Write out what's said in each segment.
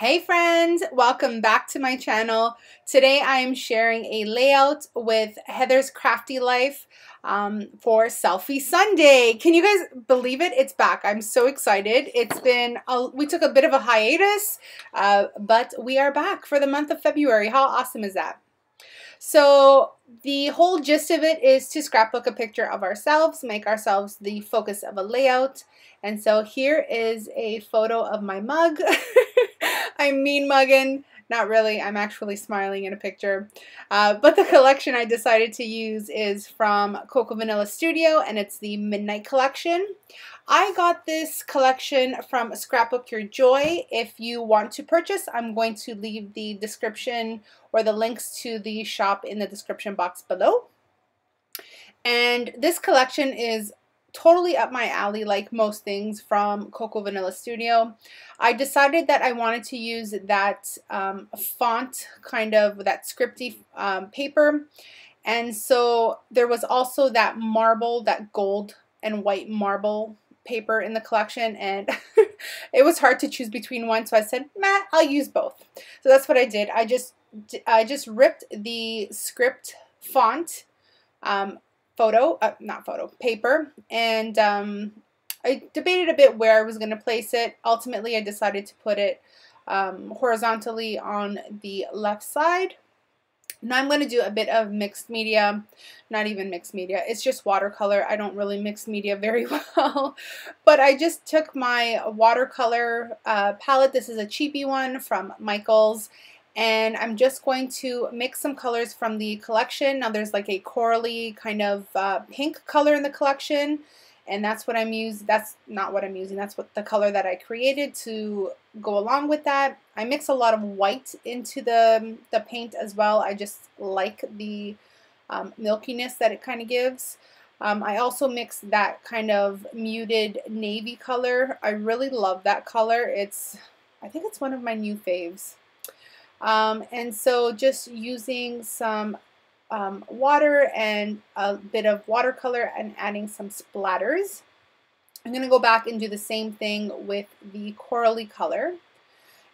Hey friends, welcome back to my channel. Today I am sharing a layout with Heather's Crafty Life for Selfie Sunday. Can you guys believe it? It's back. I'm so excited. We took a bit of a hiatus, but we are back for the month of February. How awesome is that? So the whole gist of it is to scrapbook a picture of ourselves, make ourselves the focus of a layout. And so here is a photo of my mug. I'm mean mugging. Not really. I'm actually smiling in a picture. But the collection I decided to use is from Coco Vanilla Studio, and it's the Midnight Collection. I got this collection from Scrapbook Your Joy. If you want to purchase, I'm going to leave the description or the links to the shop in the description box below. And this collection is totally up my alley, like most things from Coco Vanilla Studio. I decided that I wanted to use that font, kind of that scripty paper. And so there was also that marble, that gold and white marble paper in the collection, and it was hard to choose between one, so I said, nah, I'll use both. So that's what I did. I just ripped the script font paper, and I debated a bit where I was going to place it. Ultimately, I decided to put it horizontally on the left side. Now I'm going to do a bit of mixed media, not even mixed media, it's just watercolor. I don't really mix media very well, but I just took my watercolor palette. This is a cheapy one from Michael's, and I'm just going to mix some colors from the collection. Now there's like a corally kind of pink color in the collection, and that's what I'm using. That's not what I'm using. That's what the color that I created to go along with that. I mix a lot of white into the paint as well. I just like the milkiness that it kind of gives. I also mix that kind of muted navy color. I really love that color. I think it's one of my new faves. And so just using some water and a bit of watercolor and adding some splatters. I'm going to go back and do the same thing with the corally color.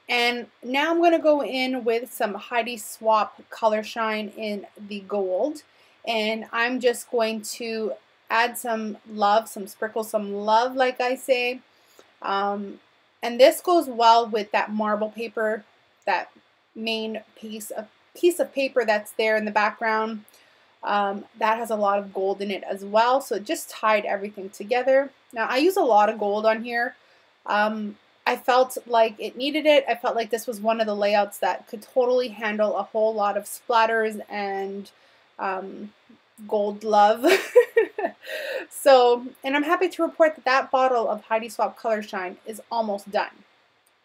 And now I'm going to go in with some Heidi Swapp Color Shine in the gold. And I'm just going to add some love, sprinkle some love, like I say. And this goes well with that marble paper, that main piece of paper that's there in the background. That has a lot of gold in it as well, so it just tied everything together. Now I use a lot of gold on here. I felt like it needed it. I felt like this was one of the layouts that could totally handle a whole lot of splatters and gold love. So, and I'm happy to report that that bottle of Heidi Swapp Color Shine is almost done.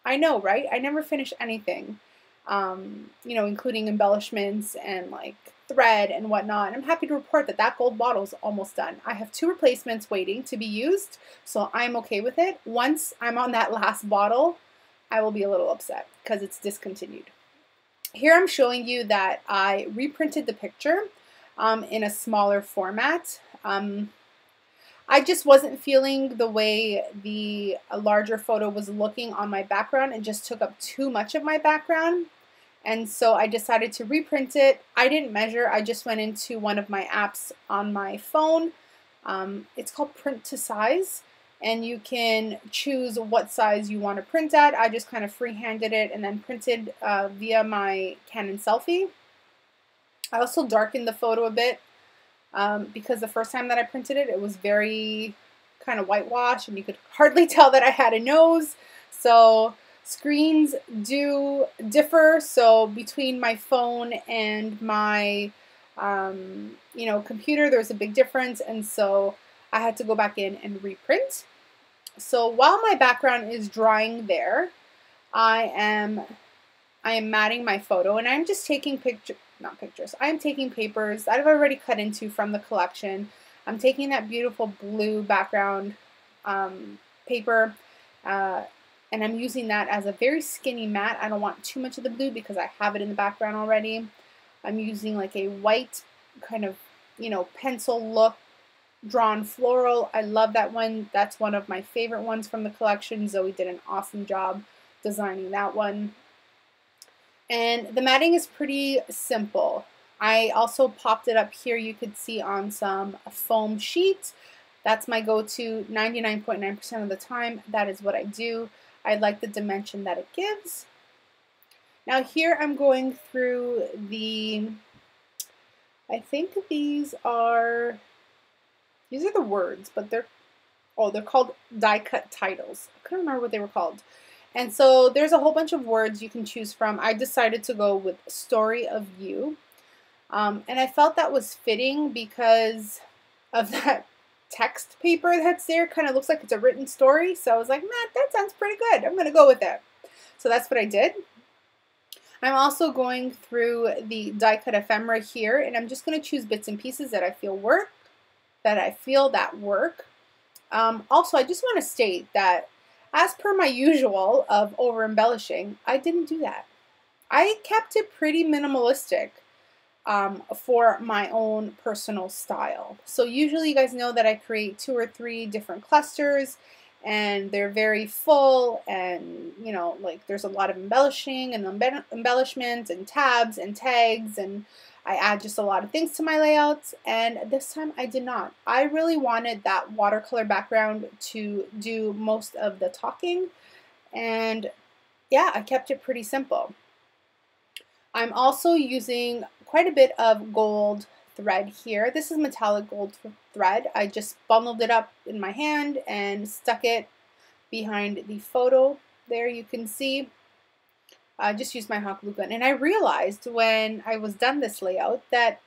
I know, right? I never finish anything. You know, including embellishments and like thread and whatnot. And I'm happy to report that that gold bottle is almost done. I have 2 replacements waiting to be used, so I'm okay with it. Once I'm on that last bottle, I will be a little upset because it's discontinued. Here I'm showing you that I reprinted the picture in a smaller format. I just wasn't feeling the way the larger photo was looking on my background. It just took up too much of my background. And so I decided to reprint it. I didn't measure. I just went into one of my apps on my phone. It's called Print to Size. And you can choose what size you want to print at. I just kind of freehanded it and then printed via my Canon Selfie. I also darkened the photo a bit. Because the first time that I printed it, it was very kind of whitewashed and you could hardly tell that I had a nose. So screens do differ. So between my phone and my, you know, computer, there's a big difference. And so I had to go back in and reprint. So while my background is drying there, I am matting my photo, and I'm just taking I'm taking papers that I've already cut into from the collection. I'm taking that beautiful blue background paper, and I'm using that as a very skinny mat. I don't want too much of the blue because I have it in the background already. I'm using like a white kind of, you know, pencil look, drawn floral. I love that one. That's one of my favorite ones from the collection. Zoe did an awesome job designing that one. And the matting is pretty simple. I also popped it up here, you could see, on some foam sheet. That's my go-to 99.9% of the time. That is what I do. I like the dimension that it gives. Now here I'm going through the, I think these are the words, but they're called die cut titles. I couldn't remember what they were called. And so there's a whole bunch of words you can choose from. I decided to go with Story of You. And I felt that was fitting because of that text paper that's there. Kind of looks like it's a written story. So I was like, man, that sounds pretty good. I'm going to go with it. So that's what I did. I'm also going through the die cut ephemera here, and I'm just going to choose bits and pieces that I feel work. Also, I just want to state that, as per my usual of over embellishing, I didn't do that. I kept it pretty minimalistic for my own personal style. So usually you guys know that I create 2 or 3 different clusters, and they're very full, and you know, like there's a lot of embellishing and embellishments and tabs and tags, and I add just a lot of things to my layouts. And this time I did not. I really wanted that watercolor background to do most of the talking, and yeah, I kept it pretty simple. I'm also using quite a bit of gold thread here. This is metallic gold thread. I just bundled it up in my hand and stuck it behind the photo. There you can see. I just used my hot glue gun, and I realized when I was done this layout that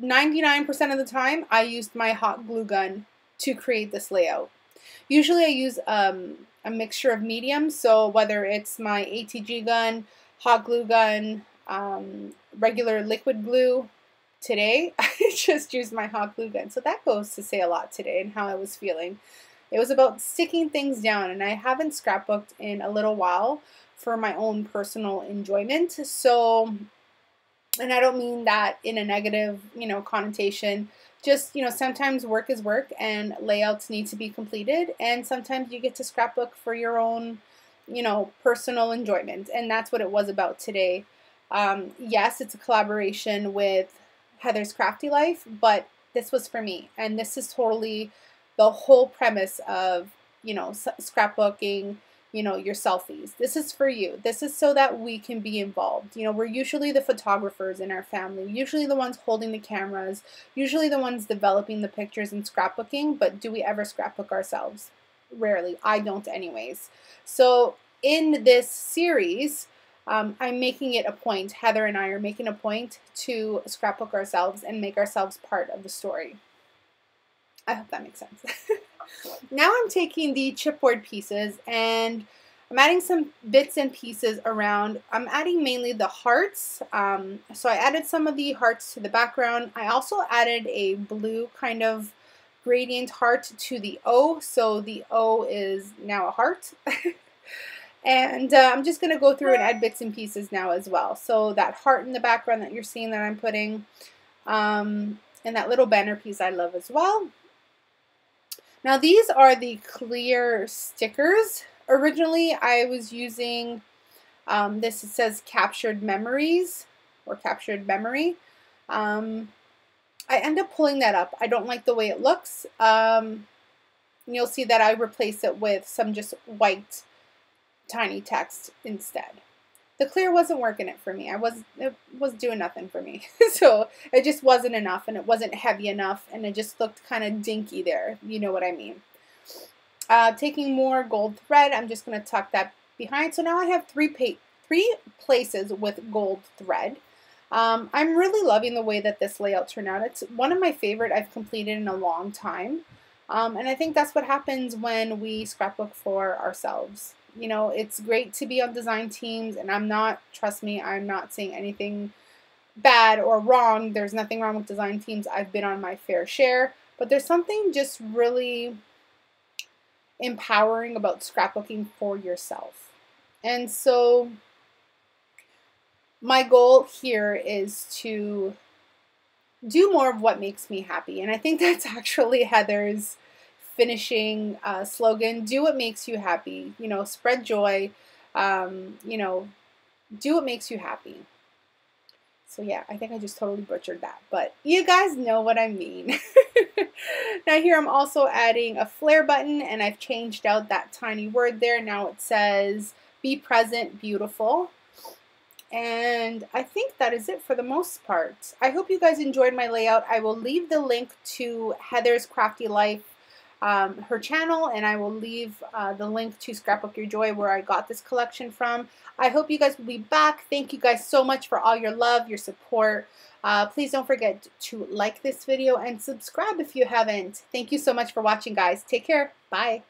99% of the time I used my hot glue gun to create this layout. Usually I use a mixture of mediums, so whether it's my ATG gun, hot glue gun, regular liquid glue. Today I just used my hot glue gun, so that goes to say a lot today and how I was feeling. It was about sticking things down, and I haven't scrapbooked in a little while for my own personal enjoyment. So, and I don't mean that in a negative, you know, connotation. Just, you know, sometimes work is work and layouts need to be completed, and sometimes you get to scrapbook for your own, you know, personal enjoyment, and that's what it was about today. Yes, it's a collaboration with Heather's Crafty Life, but this was for me, and this is totally the whole premise of, you know, scrapbooking, you know, your selfies. This is for you. This is so that we can be involved. You know, we're usually the photographers in our family, usually the ones holding the cameras, usually the ones developing the pictures and scrapbooking, but do we ever scrapbook ourselves? Rarely. I don't anyways. So in this series, I'm making it a point, Heather and I are making a point to scrapbook ourselves and make ourselves part of the story. I hope that makes sense. Now I'm taking the chipboard pieces and I'm adding some bits and pieces around. I'm adding mainly the hearts. So I added some of the hearts to the background. I also added a blue kind of gradient heart to the O. So the O is now a heart. And I'm just going to go through and add bits and pieces now as well. So that heart in the background that you're seeing that I'm putting, and that little banner piece I love as well. Now these are the clear stickers. Originally I was using this, it says captured memories or captured memory. I end up pulling that up. I don't like the way it looks. You'll see that I replace it with some just white tiny text instead. The clear wasn't working it for me. It was doing nothing for me. So it just wasn't enough, and it wasn't heavy enough, and it just looked kind of dinky there. You know what I mean. Taking more gold thread, I'm just going to tuck that behind. So now I have three places with gold thread. I'm really loving the way that this layout turned out. It's one of my favorite I've completed in a long time. And I think that's what happens when we scrapbook for ourselves. You know, it's great to be on design teams, and trust me, I'm not saying anything bad or wrong. There's nothing wrong with design teams. I've been on my fair share, but there's something just really empowering about scrapbooking for yourself. And so my goal here is to do more of what makes me happy. And I think that's actually Heather's finishing slogan, do what makes you happy, you know, spread joy, you know, Do what makes you happy. So yeah, I think I just totally butchered that, but you guys know what I mean. Now here I'm also adding a flare button, and I've changed out that tiny word there. Now it says, be present, beautiful. And I think that is it for the most part. I hope you guys enjoyed my layout. I will leave the link to Heather's Crafty Life, her channel, and I will leave the link to Scrapbook Your Joy, where I got this collection from. I hope you guys will be back. Thank you guys so much for all your love, your support. Please don't forget to like this video and subscribe if you haven't. Thank you so much for watching, guys. Take care. Bye.